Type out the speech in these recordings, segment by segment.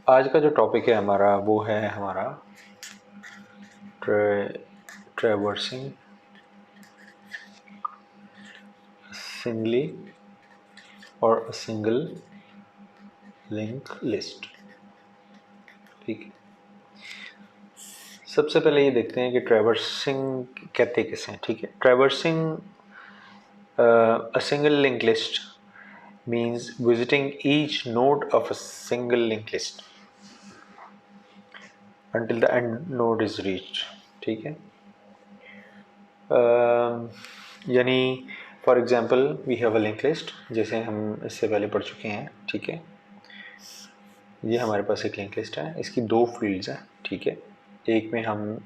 आज का जो टॉपिक है हमारा वो है हमारा ट्रैवर्सिंग सिंगली और सिंगल लिंक लिस्ट। ठीक है, सबसे पहले ये देखते हैं कि ट्रैवर्सिंग कहते किसे हैं। ठीक है, traversing a single linked list means visiting each node of a single linked list until the end node is reached। ठीक है, यानी for example we have a link list, जैसे हम इससे पहले पढ़ चुके हैं। ठीक है, ये हमारे पास एक लिंक लिस्ट है, इसकी दो फील्ड्स हैं। ठीक है, एक में हम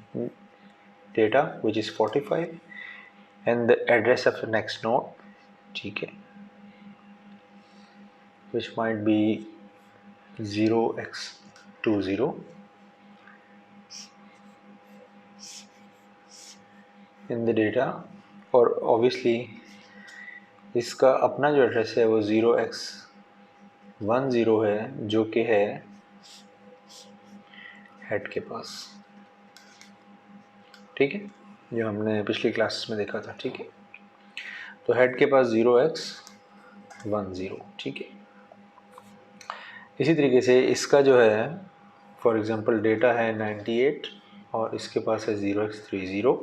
data which is 45 and the address of the next node. ठीक है, which might be 0x20 in the data, और ऑब्वियसली इसका अपना जो एड्रेस है वो 0x10 है, जो कि है हेड के पास। ठीक है, जो हमने पिछली क्लास में देखा था। ठीक है, तो हेड के पास 0x10। ठीक है, इसी तरीके से इसका जो है फॉर एग्जांपल डेटा है 98 और इसके पास है 0x30।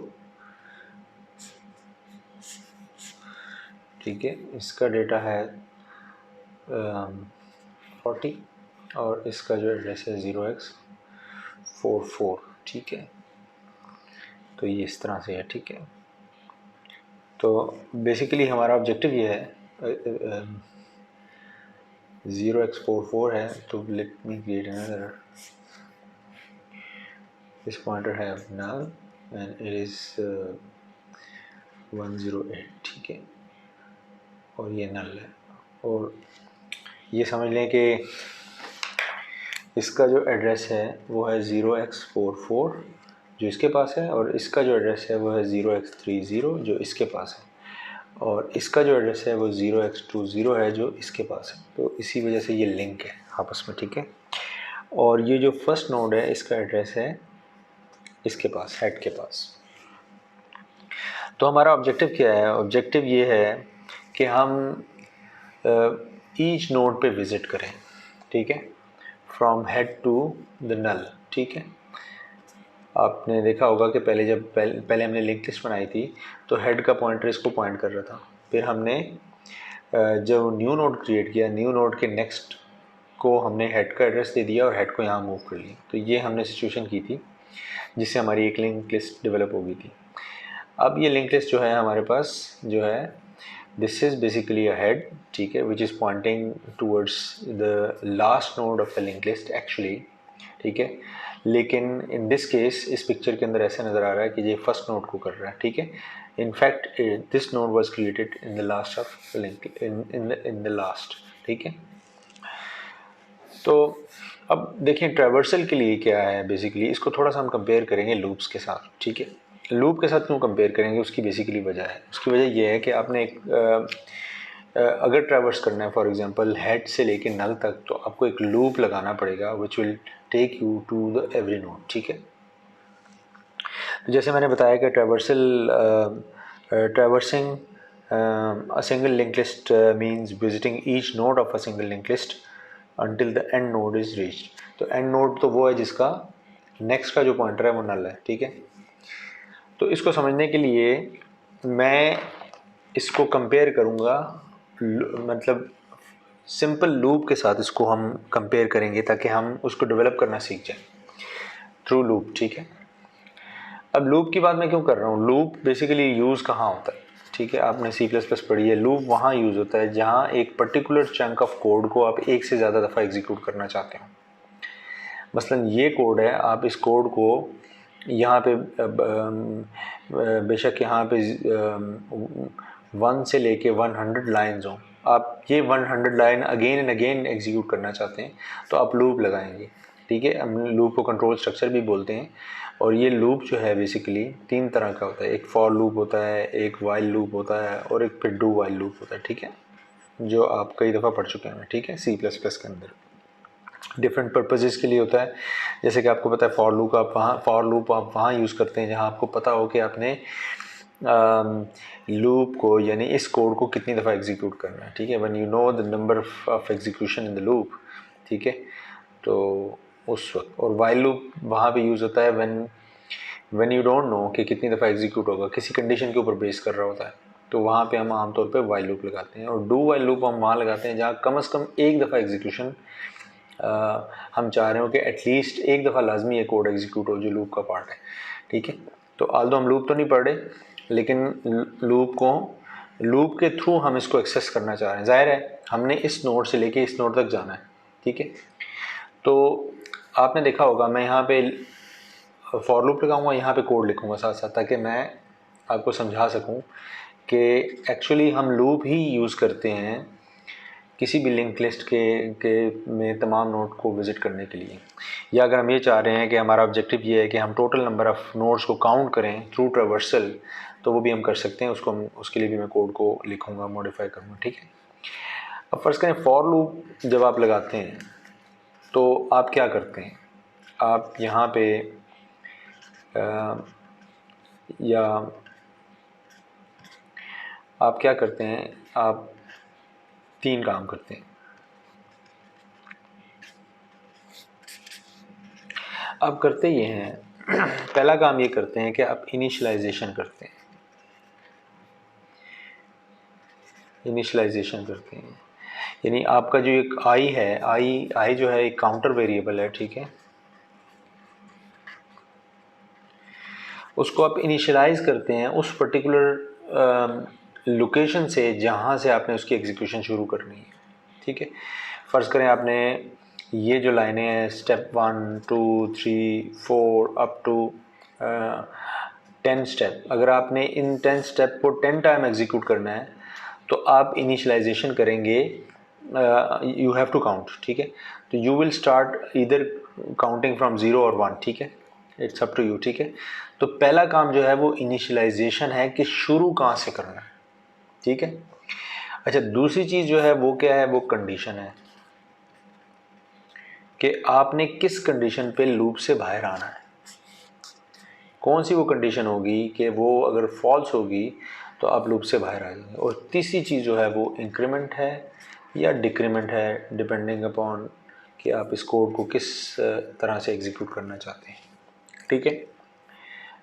ठीक है, इसका डेटा है 40 और इसका जो एड्रेस है 0x44। ठीक है, तो ये इस तरह से है। ठीक है, तो बेसिकली हमारा ऑब्जेक्टिव ये है 0x44 है, तो let me create another. this pointer have null and it is 108। ठीक है, और ये नल है, और ये समझ लें कि इसका जो एड्रेस है वो है 0x44 जो इसके पास है, और इसका जो एड्रेस है वो है 0x30 जो इसके पास है, और इसका जो एड्रेस है वो 0x20 है जो इसके पास है। तो इसी वजह से ये लिंक है आपस में। ठीक है, और ये जो फर्स्ट नोड है इसका एड्रेस है इसके पास, हेड के पास। तो हमारा ऑब्जेक्टिव क्या है? ऑब्जेक्टिव ये है कि हम ईच नोड पे विज़िट करें। ठीक है, from head to the null. ठीक है, आपने देखा होगा कि पहले जब पहले हमने लिंक लिस्ट बनाई थी तो हेड का पॉइंटर इसको पॉइंट कर रहा था, फिर हमने जो न्यू नोड क्रिएट किया, न्यू नोड के नेक्स्ट को हमने हेड का एड्रेस दे दिया और हेड को यहाँ मूव कर लिया। तो ये हमने सिचुएशन की थी जिससे हमारी एक लिंक लिस्ट डेवलप हो गई थी। अब ये लिंक लिस्ट जो है हमारे पास जो है, this is basically a head. ठीक है, which is pointing towards the last node of the link list actually. ठीक है, लेकिन इन दिस केस इस पिक्चर के अंदर ऐसा नज़र आ रहा है कि ये फर्स्ट नोड को कर रहा है। ठीक है, in fact this node was created in the last of link in the last. ठीक है, तो अब देखिए ट्रैवर्सल के लिए क्या है। बेसिकली इसको थोड़ा सा हम कंपेयर करेंगे लूप्स के साथ। ठीक है, लूप के साथ क्यों कंपेयर करेंगे, उसकी बेसिकली वजह है। उसकी वजह यह है कि आपने एक अगर ट्रैवर्स करना है फॉर एग्जांपल हेड से लेके नल तक, तो आपको एक लूप लगाना पड़ेगा which will take you to the every node. ठीक है, तो जैसे मैंने बताया कि traversing a single linked list means visiting each node of a single linked list until the end node is reached। तो end node तो वो है जिसका नेक्स्ट का जो पॉइंटर है वो नल है। ठीक है, तो इसको समझने के लिए मैं इसको कंपेयर करूँगा, मतलब सिंपल लूप के साथ इसको हम कंपेयर करेंगे ताकि हम उसको डेवलप करना सीख जाएं थ्रू लूप। ठीक है, अब लूप की बात मैं क्यों कर रहा हूँ? लूप बेसिकली यूज़ कहाँ होता है? ठीक है, आपने C++ पढ़ी है, लूप वहाँ यूज़ होता है जहाँ एक पर्टिकुलर चंक ऑफ कोड को आप एक से ज़्यादा दफ़ा एग्जीक्यूट करना चाहते हो। मसलन ये कोड है, आप इस कोड को यहाँ पे बेशक यहाँ पे 1 से लेके 100 लाइन्स हों, आप ये 100 line again and again execute करना चाहते हैं तो आप लूप लगाएंगे। ठीक है, हम लूप को कंट्रोल स्ट्रक्चर भी बोलते हैं, और ये लूप जो है बेसिकली 3 तरह का होता है। एक फॉर लूप होता है, एक वाइल लूप होता है, और एक फिर डू वाइल लूप होता है। ठीक है, जो आप कई दफ़ा पढ़ चुके हैं। ठीक है, C++ के अंदर। डिफरेंट पर्पजेज़ के लिए होता है। जैसे कि आपको पता है फॉर लूप आप वहाँ यूज़ करते हैं जहाँ आपको पता हो कि आपने लूप को यानी इस कोड को कितनी दफ़ा एग्जीक्यूट करना है, ठीक है, when you know the number of execution in the loop, ठीक है। तो उस वक्त और वाइल लूप वहाँ पे यूज़ होता है व्हेन यू डोंट नो कि कितनी दफ़ा एग्जीक्यूट होगा, किसी कंडीशन के ऊपर बेस कर रहा होता है, तो वहाँ पे हम आमतौर पे वाइल लूप लगाते हैं। और डू वाइल लूप हम वहाँ लगाते हैं जहाँ कम से कम एक दफ़ा एग्जीक्यूशन हम चाह रहे हो कि एटलीस्ट एक दफ़ा लाजमी ये कोड एग्जीक्यूट हो जो लूप का पार्ट है, ठीक है। तो आल्दो हम लूप तो नहीं पढ़ रहे, लेकिन लूप के थ्रू हम इसको एक्सेस करना चाह रहे हैं। ज़ाहिर है हमने इस नोड से लेके इस नोड तक जाना है, ठीक है। तो आपने देखा होगा मैं यहाँ पे फॉर लूप लगाऊंगा, यहाँ पे कोड लिखूंगा साथ साथ, ताकि मैं आपको समझा सकूं कि एक्चुअली हम लूप ही यूज़ करते हैं किसी भी लिंक लिस्ट के में तमाम नोड को विज़िट करने के लिए। या अगर हम ये चाह रहे हैं कि हमारा ऑब्जेक्टिव ये है कि हम टोटल नंबर ऑफ़ नोड्स को काउंट करें थ्रू ट्रैवर्सल, तो वो भी हम कर सकते हैं। उसके लिए भी मैं कोड को लिखूंगा, मॉडिफाई करूँगा, ठीक है। अब फर्स्ट करें फॉर लूप जब आप लगाते हैं तो आप क्या करते हैं, आप यहाँ पे या आप क्या करते हैं, आप 3 काम करते हैं। आप करते ये हैं पहला काम ये करते हैं कि आप इनिशियलाइजेशन करते हैं। इनिशियलाइजेशन करते हैं यानी आपका जो एक आई है, आई जो है एक काउंटर वेरिएबल है, ठीक है। उसको आप इनिशियलाइज करते हैं उस पर्टिकुलर लोकेशन से जहाँ से आपने उसकी एग्जीक्यूशन शुरू करनी है, ठीक है। फ़र्ज़ करें आपने ये जो लाइनें हैं स्टेप 1 2 3 4 अप टू 10 स्टेप, अगर आपने इन 10 स्टेप को 10 टाइम एग्जीक्यूट करना है तो आप इनिशियलाइजेशन करेंगे, यू हैव टू काउंट, ठीक है। तो you will start either counting from 0 और 1, ठीक है, इट्स अप टू यू, ठीक है। तो पहला काम जो है वो इनिशियलाइजेशन है कि शुरू कहाँ से करना है, ठीक है। अच्छा, दूसरी चीज़ जो है वो क्या है, वो कंडीशन है कि आपने किस कंडीशन पे लूप से बाहर आना है। कौन सी वो कंडीशन होगी कि वो अगर फॉल्स होगी तो आप लूप से बाहर आ जाएंगे। और तीसरी चीज़ जो है वो इंक्रीमेंट है या डिक्रीमेंट है, डिपेंडिंग अपॉन कि आप इस कोड को किस तरह से एग्जीक्यूट करना चाहते हैं, ठीक है।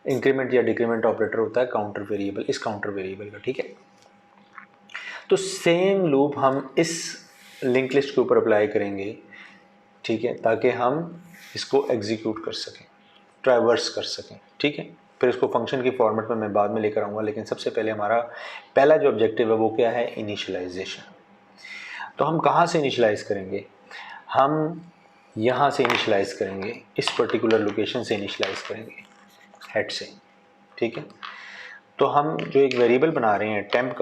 इंक्रीमेंट या डिक्रीमेंट ऑपरेटर होता है काउंटर वेरिएबल, इस काउंटर वेरिएबल का, ठीक है। तो सेम लूप हम इस लिंक लिस्ट के ऊपर अप्लाई करेंगे, ठीक है, ताकि हम इसको एग्जीक्यूट कर सकें, ट्रैवर्स कर सकें, ठीक है। फिर इसको फंक्शन की फॉर्मेट में मैं बाद में लेकर आऊँगा, लेकिन सबसे पहले हमारा पहला जो ऑब्जेक्टिव है वो क्या है, इनिशियलाइजेशन। तो हम कहाँ से इनिशियलाइज़ करेंगे, हम यहाँ से इनिशियलाइज़ करेंगे, इस पर्टिकुलर लोकेशन से इनिशियलाइज़ करेंगे, हेड से, ठीक है। तो हम जो एक वेरिएबल बना रहे हैं टेम्प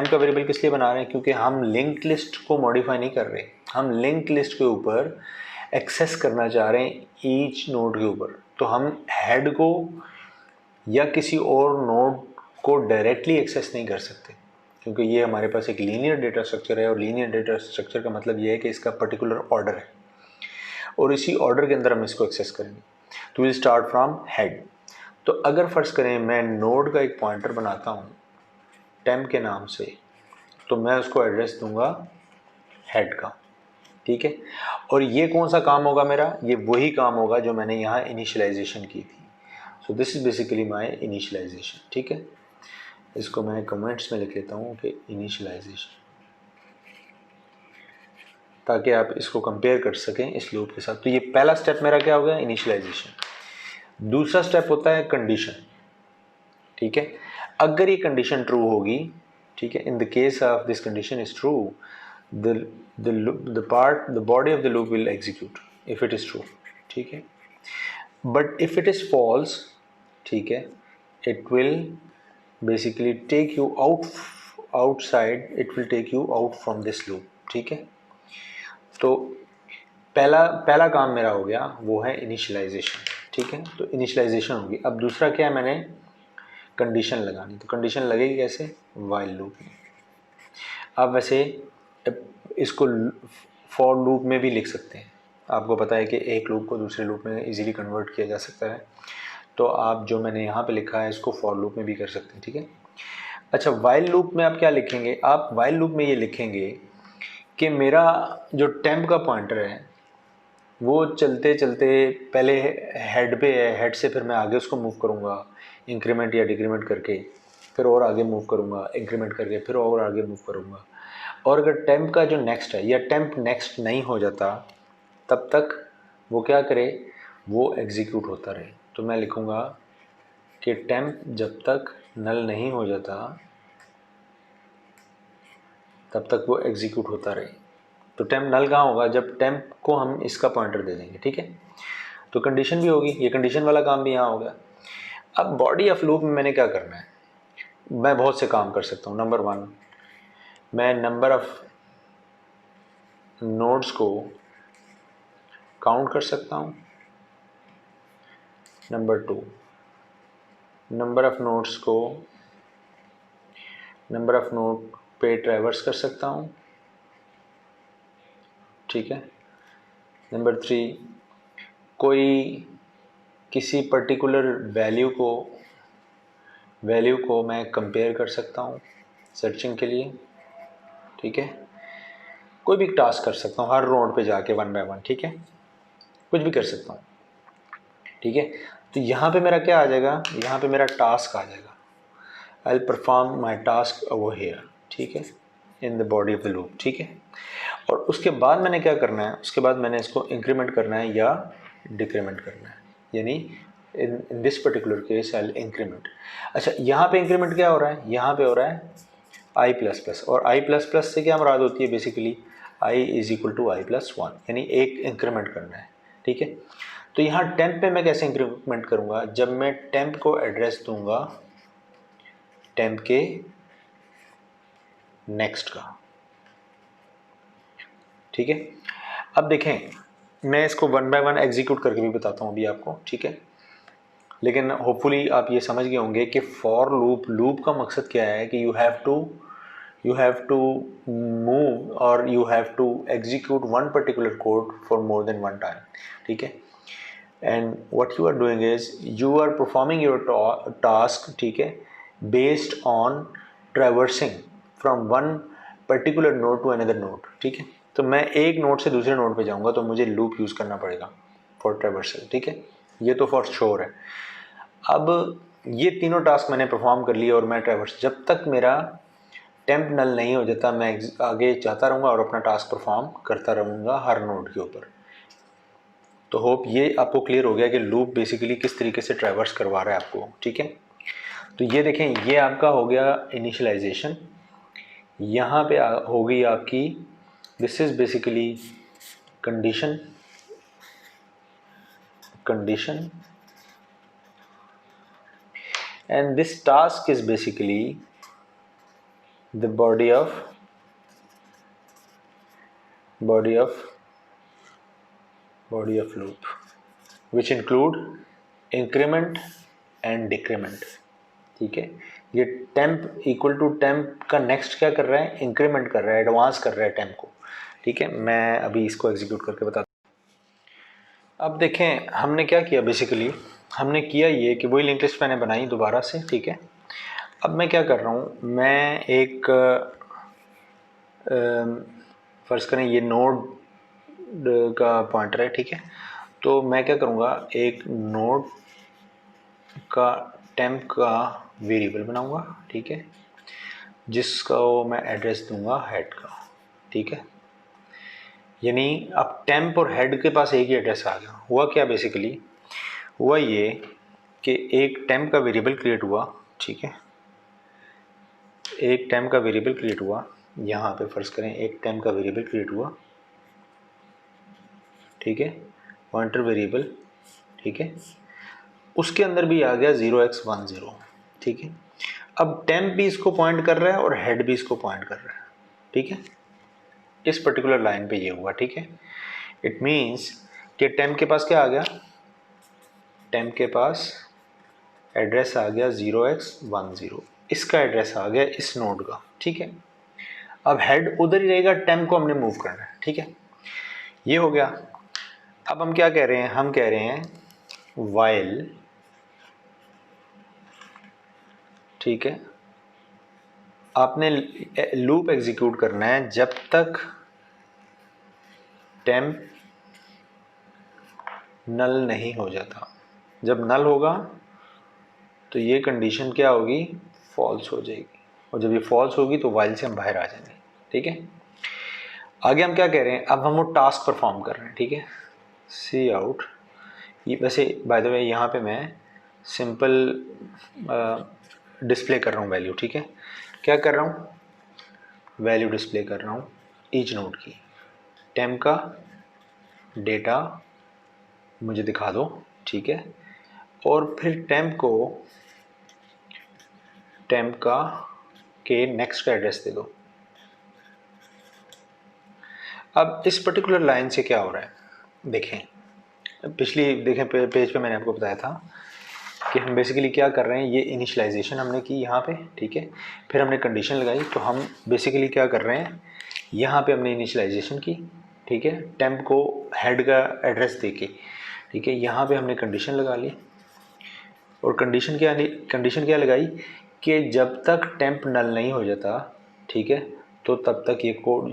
का वेरिएबल किस लिए बना रहे हैं, क्योंकि हम लिंक लिस्ट को मॉडिफाई नहीं कर रहे, हम लिंक लिस्ट के ऊपर एक्सेस करना चाह रहे हैं ईच नोड के ऊपर। तो हम हेड को या किसी और नोड को डायरेक्टली एक्सेस नहीं कर सकते, क्योंकि ये हमारे पास एक लीनियर डेटा स्ट्रक्चर है, और लीनियर डेटा स्ट्रक्चर का मतलब ये है कि इसका पर्टिकुलर ऑर्डर है और इसी ऑर्डर के अंदर हम इसको एक्सेस करेंगे। तो विल स्टार्ट फ्रॉम हेड। तो अगर फ़र्ज़ करें मैं नोड का एक पॉइंटर बनाता हूँ टेम्प के नाम से, तो मैं उसको एड्रेस दूंगा हेड का, ठीक है। और ये कौन सा काम होगा मेरा, ये वही काम होगा जो मैंने यहाँ इनिशियलाइजेशन की थी। So this is basically my initialisation, ठीक है। इसको मैं कमेंट्स में लिख लेता हूँ कि इनिशियलाइजेशन, ताकि आप इसको कंपेयर कर सकें इस लूप के साथ। तो ये पहला स्टेप मेरा क्या हो गया, इनिशियलाइजेशन। दूसरा स्टेप होता है कंडीशन, ठीक है। अगर ये कंडीशन ट्रू होगी, ठीक है, in the case of this condition is true, the body of the loop will execute if it is true, ठीक है। but if it is false, ठीक है, it will basically take you outside, it will take you out from this loop, ठीक है। तो पहला काम मेरा हो गया वो है इनिशियलाइजेशन, ठीक है। तो इनिशियलाइजेशन होगी। अब दूसरा क्या है, मैंने कंडीशन लगानी। तो कंडीशन लगेगी कैसे, वाइल लूप में। आप वैसे इसको फॉर लूप में भी लिख सकते हैं, आपको पता है कि एक लूप को दूसरे लूप में इजीली कन्वर्ट किया जा सकता है, तो आप जो मैंने यहाँ पे लिखा है इसको फॉर लूप में भी कर सकते हैं, ठीक है। अच्छा, वाइल लूप में आप क्या लिखेंगे, आप वाइल लूप में ये लिखेंगे कि मेरा जो टेम्प का पॉइंटर है वो चलते चलते पहले हेड पे है, हेड से फिर मैं आगे उसको मूव करूँगा इंक्रीमेंट या डिक्रीमेंट करके, फिर और आगे मूव करूँगा इंक्रीमेंट करके, फिर और आगे मूव करूँगा। और अगर टेम्प का जो नेक्स्ट है या टेम्प नेक्स्ट नहीं हो जाता तब तक वो क्या करे, वो एग्जीक्यूट होता रहे। तो मैं लिखूँगा कि टेम्प जब तक नल नहीं हो जाता तब तक वो एग्जीक्यूट होता रहे। तो टेम्प नल कहाँ होगा, जब टेम्प को हम इसका पॉइंटर दे देंगे, ठीक है। तो कंडीशन भी होगी, ये कंडीशन वाला काम भी यहाँ हो गया। अब बॉडी ऑफ लूप में मैंने क्या करना है, मैं बहुत से काम कर सकता हूँ। नंबर 1, मैं नंबर ऑफ नोड्स को काउंट कर सकता हूँ। नंबर 2, नंबर ऑफ नोड्स को नंबर ऑफ नोड पे ट्रैवर्स कर सकता हूँ, ठीक है। नंबर 3, कोई किसी पर्टिकुलर वैल्यू को मैं कंपेयर कर सकता हूँ सर्चिंग के लिए, ठीक है। कोई भी टास्क कर सकता हूँ हर नोड पे जाके 1 बाय 1, ठीक है, कुछ भी कर सकता हूँ, ठीक है। तो यहाँ पे मेरा क्या आ जाएगा, यहाँ पे मेरा टास्क आ जाएगा, I will perform my task over here, ठीक है, in the body of the loop, ठीक है। और उसके बाद मैंने क्या करना है, उसके बाद मैंने इसको इंक्रीमेंट करना है या डिक्रीमेंट करना है, यानी in this particular case I will increment. अच्छा, यहाँ पे इंक्रीमेंट क्या हो रहा है, यहाँ पे हो रहा है आई प्लस प्लस, और आई प्लस प्लस से क्या मुराद होती है, basically I is equal to I plus 1, यानी एक इंक्रीमेंट करना है, ठीक है। तो यहाँ टेम्प पे मैं कैसे इंक्रीमेंट करूँगा, जब मैं टेम्प को एड्रेस दूंगा टेम्प के नेक्स्ट का, ठीक है। अब देखें, मैं इसको 1 बाय 1 एग्जीक्यूट करके भी बताता हूँ अभी आपको, ठीक है। लेकिन होपफुली आप ये समझ गए होंगे कि फॉर लूप का मकसद क्या है कि यू हैव टू मूव और you have to execute one particular code for more than one time, ठीक है। And what you are doing is you are performing your task, ठीक है, based on traversing from one particular node to another node, ठीक है। तो मैं एक node से दूसरे नोड पे जाऊंगा तो मुझे लूप यूज़ करना पड़ेगा फॉर ट्रैवर्सल, ठीक है, ये तो फॉर श्योर है। अब ये तीनों टास्क मैंने परफॉर्म कर लिए और मैं ट्रैवर्स, जब तक मेरा टेम्प नल नहीं हो जाता मैं आगे जाता रहूँगा और अपना टास्क परफॉर्म करता रहूँगा हर नोड के ऊपर। तो होप ये आपको क्लियर हो गया कि लूप बेसिकली किस तरीके से ट्रैवर्स करवा रहा है आपको, ठीक है। तो ये देखें, ये आपका हो गया इनिशियलाइजेशन, यहाँ पे हो गई आपकी, this is basically condition and this task is basically the body of loop which include increment and decrement, ठीक है। ये टेम्प इक्वल टू टेम्प का नेक्स्ट क्या कर रहा है, इंक्रीमेंट कर रहा है, एडवांस कर रहा है टेम्प को, ठीक है। मैं अभी इसको एग्जीक्यूट करके बताता हूँ। अब देखें हमने क्या किया, बेसिकली हमने किया ये कि वही लिंक लिस्ट मैंने बनाई दोबारा से, ठीक है। अब मैं क्या कर रहा हूँ, मैं एक फ़र्ज़ करें ये नोड का पॉइंटर है, ठीक है। तो मैं क्या करूँगा, एक नोड का टेम्प का वेरिएबल बनाऊँगा, ठीक है, जिसका मैं एड्रेस दूँगा हेड का, ठीक है। यानी अब टेम्प और हेड के पास एक ही एड्रेस आ गया। हुआ क्या, बेसिकली हुआ ये कि एक टेम्प का वेरिएबल क्रिएट हुआ, ठीक है, एक टेम्प का वेरिएबल क्रिएट हुआ, यहाँ पे फ़र्ज़ करें एक टेम्प का वेरिएबल क्रिएट हुआ, ठीक है, पॉइंटर वेरिएबल, ठीक है, उसके अंदर भी आ गया 0x10, ठीक है। अब टेम्प भी इसको पॉइंट कर रहा है और हेड भी इसको पॉइंट कर रहा है, ठीक है, इस पर्टिकुलर लाइन पे ये हुआ, ठीक है। इट मीन्स कि टेम्प के पास क्या आ गया, टेम्प के पास एड्रेस आ गया 0x10, इसका एड्रेस आ गया इस नोड का, ठीक है। अब हेड उधर ही रहेगा, टेम्प को हमने मूव करना है, ठीक है, ये हो गया। अब हम क्या कह रहे हैं, हम कह रहे हैं while, ठीक है, आपने लूप एग्जीक्यूट करना है जब तक टेम्प नल नहीं हो जाता। जब नल होगा तो ये कंडीशन क्या होगी, फॉल्स हो जाएगी, और जब ये फॉल्स होगी तो वाइल से हम बाहर आ जाएंगे। ठीक है, आगे हम क्या कह रहे हैं, अब हम वो टास्क परफॉर्म कर रहे हैं। ठीक है, सी आउट, ये वैसे बाय द वे यहाँ पे मैं सिंपल डिस्प्ले कर रहा हूँ वैल्यू। ठीक है, क्या कर रहा हूँ, वैल्यू डिस्प्ले कर रहा हूँ ईच नोड की। टेम्प का डेटा मुझे दिखा दो। ठीक है, और फिर टेम्प का के नेक्स्ट का एड्रेस दे दो। अब इस पर्टिकुलर लाइन से क्या हो रहा है, देखें, देखें पेज पे मैंने आपको बताया था कि हम बेसिकली क्या कर रहे हैं, ये इनिशियलाइजेशन हमने की यहाँ पे। ठीक है, फिर हमने कंडीशन लगाई, तो हम बेसिकली क्या कर रहे हैं, यहाँ पे हमने इनिशियलाइजेशन की। ठीक है, टेम्प को हेड का एड्रेस देके, ठीक है, यहाँ पे हमने कंडीशन लगा ली, और कंडीशन क्या लगाई कि जब तक टेम्प नल नहीं हो जाता, ठीक है, तो तब तक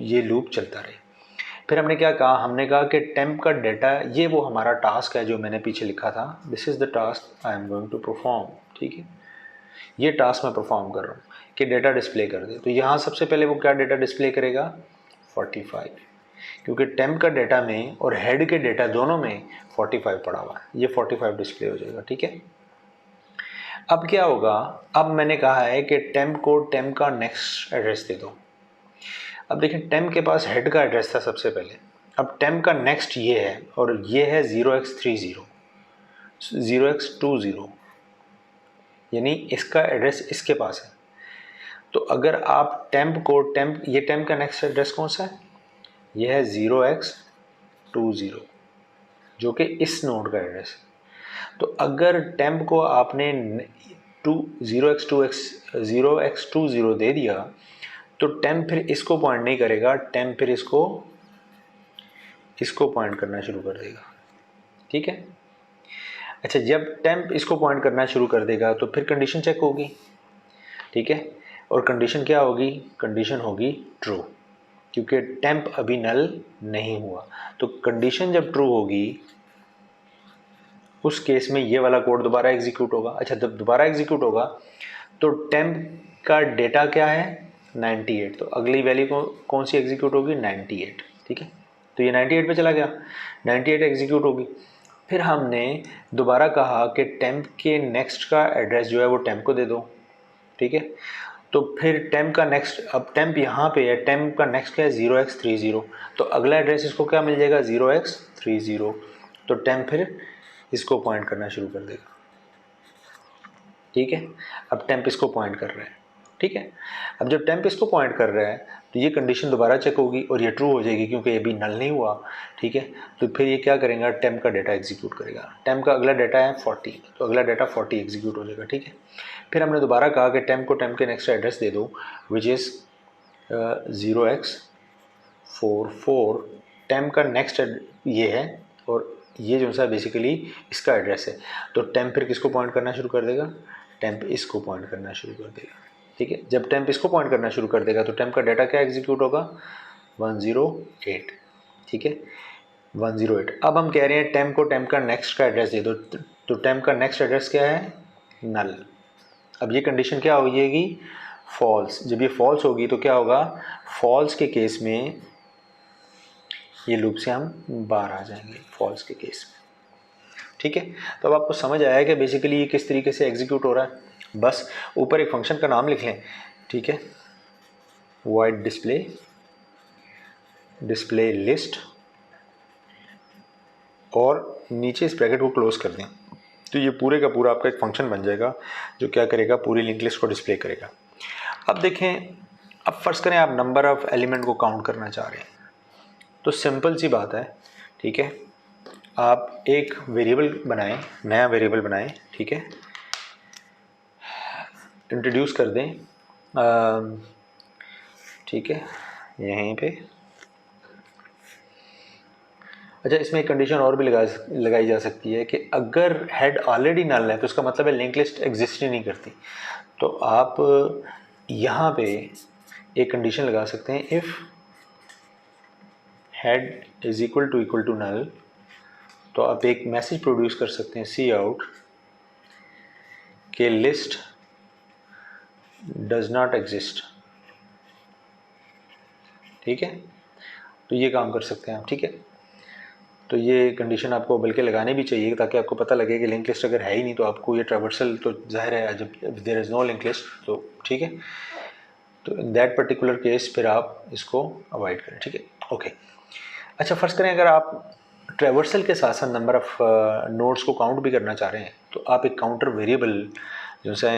ये लूप चलता रहे। फिर हमने क्या कहा, हमने कहा कि टेम्प का डेटा, ये वो हमारा टास्क है जो मैंने पीछे लिखा था, this is the task I am going to perform. ठीक है, ये टास्क मैं परफॉर्म कर रहा हूँ कि डेटा डिस्प्ले कर दे। तो यहाँ सबसे पहले वो क्या डेटा डिस्प्ले करेगा, 45, क्योंकि टेम्प का डेटा में और हेड के डेटा दोनों में 45 पड़ा हुआ है, ये 45 डिस्प्ले हो जाएगा। ठीक है, अब क्या होगा, अब मैंने कहा है कि टेम्प को टेम्प का नेक्स्ट एड्रेस दे दो। अब देखें, टेम्प के पास हेड का एड्रेस था सबसे पहले, अब टेम्प का नेक्स्ट ये है, और ये है 0x30 0x20, यानी इसका एड्रेस इसके पास है। तो अगर आप ये टेम्प का नेक्स्ट एड्रेस कौन सा है, ये है 0x20, जो कि इस नोड का एड्रेस है। तो अगर टेम्प को आपने 0x20 दे दिया, तो टेम्प फिर इसको पॉइंट नहीं करेगा, टेम्प फिर इसको पॉइंट करना शुरू कर देगा। ठीक है, अच्छा, जब टेम्प इसको पॉइंट करना शुरू कर देगा तो फिर कंडीशन चेक होगी। ठीक है, और कंडीशन क्या होगी, कंडीशन होगी ट्रू, क्योंकि टेम्प अभी नल नहीं हुआ। तो कंडीशन जब ट्रू होगी, उस केस में ये वाला कोड दोबारा एग्जीक्यूट होगा। अच्छा, जब दोबारा एग्जीक्यूट होगा तो टेम्प का डेटा क्या है, 98, तो अगली वैल्यू कौन सी एग्जीक्यूट होगी, 98। ठीक है, तो ये 98 पे चला गया, 98 एग्जीक्यूट होगी। फिर हमने दोबारा कहा कि टेम्प के नेक्स्ट का एड्रेस जो है वो टेम्प को दे दो। ठीक है, तो फिर टेम्प का नेक्स्ट, अब टेम्प यहाँ पे है, टेम्प का नेक्स्ट क्या है, 0x30, तो अगला एड्रेस इसको क्या मिल जाएगा, 0x30, तो टेम्प फिर इसको पॉइंट करना शुरू कर देगा। ठीक है, अब टेम्प इसको पॉइंट कर रहा है। ठीक है, अब जब टेम्प इसको पॉइंट कर रहा है तो ये कंडीशन दोबारा चेक होगी और ये ट्रू हो जाएगी, क्योंकि ये भी नल नहीं हुआ। ठीक है, तो फिर ये क्या करेगा, टेम्प का डेटा एग्जीक्यूट करेगा। टेम्प का अगला डेटा है 40, तो अगला डेटा 40 एग्जीक्यूट हो जाएगा। ठीक है, फिर हमने दोबारा कहा कि टेम्प को टेम्प के नेक्स्ट एड्रेस दे दो, विच इज़ 0x44। टेम्प का नेक्स्ट ये है, और ये जो सा बेसिकली इसका एड्रेस है। तो टेम्प फिर किसको पॉइंट करना शुरू कर देगा, टेम्प इसको पॉइंट करना शुरू कर देगा। ठीक है, जब टेम्प इसको पॉइंट करना शुरू कर देगा तो टेम्प का डाटा क्या एग्जीक्यूट होगा, 108। ठीक है, 108। अब हम कह रहे हैं टेम्प को टेम्प का नेक्स्ट का एड्रेस दे दो, तो टेम्प का नेक्स्ट एड्रेस क्या है, नल। अब ये कंडीशन क्या हो जाएगी, फॉल्स। जब ये फॉल्स होगी तो क्या होगा, फॉल्स के केस में ये लूप से हम बाहर आ जाएंगे, फॉल्स के केस में। ठीक है, तो अब आपको समझ आया कि बेसिकली ये किस तरीके से एग्जीक्यूट हो रहा है। बस ऊपर एक फंक्शन का नाम लिख लें। ठीक है, void डिस्प्ले लिस्ट, और नीचे इस ब्रैकेट को क्लोज कर दें, तो ये पूरे का पूरा आपका एक फंक्शन बन जाएगा जो क्या करेगा, पूरी लिंक लिस्ट को डिस्प्ले करेगा। अब देखें, अब फर्ज करें आप नंबर ऑफ एलिमेंट को काउंट करना चाह रहे हैं, तो सिंपल सी बात है। ठीक है, आप एक वेरिएबल बनाएं, नया वेरिएबल बनाएं। ठीक है, इंट्रोड्यूस कर दें, ठीक है, यहीं पे अच्छा, इसमें एक कंडीशन और भी लगाई जा सकती है कि अगर हेड ऑलरेडी नल है तो उसका मतलब है लिंक लिस्ट एग्जिस्ट ही नहीं करती। तो आप यहाँ पे एक कंडीशन लगा सकते हैं, if head is equal to null, तो आप एक मैसेज प्रोड्यूस कर सकते हैं सी आउट के लिस्ट डज नॉट एग्जिस्ट। ठीक है, तो ये काम कर सकते हैं आप। ठीक है, तो ये कंडीशन आपको बल्कि लगाने भी चाहिए ताकि आपको पता लगे कि लिंक लिस्ट अगर है ही नहीं तो आपको ये ट्रैवर्सल तो जाहिर है, जब there is no link list तो ठीक है, तो इन दैट पर्टिकुलर केस फिर आप इसको अवॉइड करें। ठीक है, ओके। अच्छा, फ़र्ज़ करें अगर आप ट्रैवर्सल के साथ साथ नंबर ऑफ़ नोड्स को काउंट भी करना चाह रहे हैं तो आप एक काउंटर वेरिएबल जो से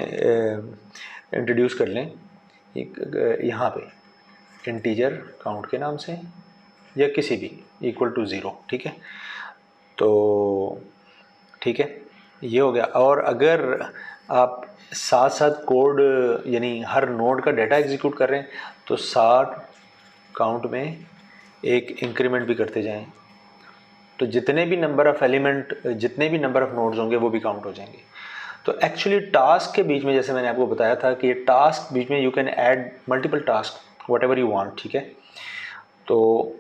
इंट्रोड्यूस कर लें एक यहाँ पे इंटीजर काउंट के नाम से या किसी भी इक्वल टू ज़ीरो। ठीक है, तो ठीक है, ये हो गया। और अगर आप साथ साथ कोड यानी हर नोड का डाटा एग्जीक्यूट कर रहे हैं तो साथ काउंट में एक इंक्रीमेंट भी करते जाएं, तो जितने भी नंबर ऑफ़ एलिमेंट, जितने भी नंबर ऑफ़ नोड्स होंगे वो भी काउंट हो जाएंगे। तो एक्चुअली टास्क के बीच में, जैसे मैंने आपको बताया था कि टास्क बीच में you can add multiple task what ever you want. ठीक है, तो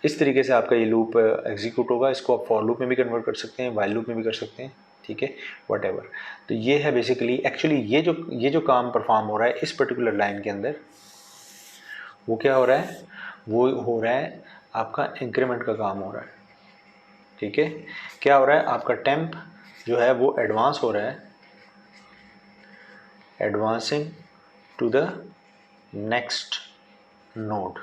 इस तरीके से आपका ये लूप एग्जीक्यूट होगा। इसको आप फॉर लूप में भी कन्वर्ट कर सकते हैं, वाइल लूप में भी कर सकते हैं। ठीक है, वट एवर। तो ये है बेसिकली एक्चुअली ये जो काम परफॉर्म हो रहा है इस पर्टिकुलर लाइन के अंदर, वो क्या हो रहा है, वो हो रहा है आपका इंक्रीमेंट का काम हो रहा है। ठीक है, क्या हो रहा है, आपका टेम्प जो है वो एडवांस हो रहा है, advancing to the next node.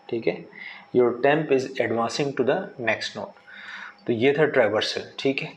ठीक है, your temp is advancing to the next node. तो ये था ट्रैवर्सल। ठीक है,